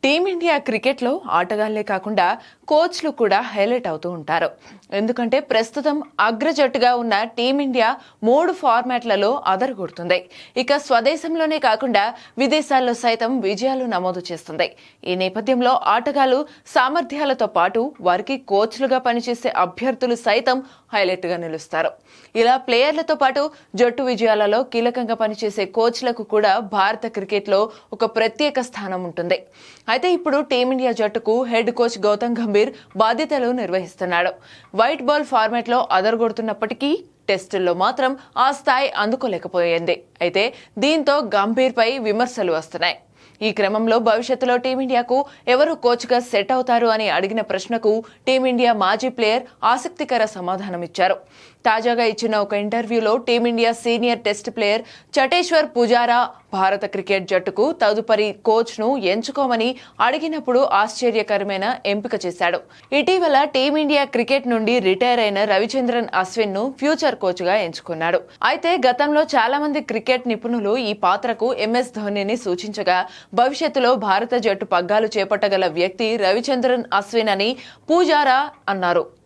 Team India క్రికెట్లో ఆటగాళ్లే కాకుండా కోచ్లు కూడా హైలైట్ అవుతూ ఉంటారు. ఎందుకంటే ప్రస్తుతం అగ్రజట్టుగా ఉన్న టీమిండియా 3 ఫార్మాట్లలో అదరగొడుతుంది. ఇక స్వదేశంలోనే కాకుండా విదేశాల్లో సైతం విజయాలు నమోదు చేస్తుంది. ఈ నేపథ్యంలో ఆటగాళ్లు సామర్థ్యాలతో పాటు వారికి కోచ్లుగా పనిచేసే అభ్యర్థులు సైతం హైలైట్ గా నిలుస్తారు. ఇలా ప్లేయర్లతో పాటు జట్టు విజయాలలో కీలకంగా పనిచేసే కోచ్లకు కూడా భారత క్రికెట్లో ఒక ప్రత్యేక స్థానం ఉంటుంది. అయితే ఇప్పుడు టీమిండియా జట్టుకు హెడ్ కోచ్ గౌతమ్ గంభీర్ బాధ్యతలు నిర్వహిస్తున్నాడు. వైట్ బాల్ ఫార్మాట్ లో అదరగొడుతున్నప్పటికీ టెస్టుల్లో మాత్రం ఆ స్థాయి అందుకోలేకపోయింది. అయితే దీంతో గంభీర్ పై విమర్శలు వస్తున్నాయి. ఈ క్రమంలో భవిష్యత్తులో టీమిండియాకు ఎవరు కోచ్గా సెట్ అవుతారు అని అడిగిన ప్రశ్నకు టీమిండియా మాజీ ప్లేయర్ ఆసక్తికర సమాధానమిచ్చారు. తాజాగా ఇచ్చిన ఒక ఇంటర్వ్యూలో team India senior test player Cheteshwar Pujara భారత క్రికెట్ జట్టుకు తదుపరి కోచ్ ను ఎంచుకోమని అడిగినప్పుడు ఆశ్చర్యకరమైన ఎంపిక చేశాడు. ఇటీవల టీమిండియా క్రికెట్ నుండి రిటైర్ అయిన రవిచంద్రన్ అశ్విన్ ను ఫ్యూచర్ కోచ్ గా ఎంచుకున్నాడు. అయితే గతంలో చాలా మంది క్రికెట్ నిపుణులు ఈ పాత్రకు ఎంఎస్ ధోనీని సూచించగా భవిష్యత్తులో భారత జట్టు పగ్గాలు చేపట్టగల వ్యక్తి రవిచంద్రన్ అశ్విన్ అని పుజారా అన్నారు.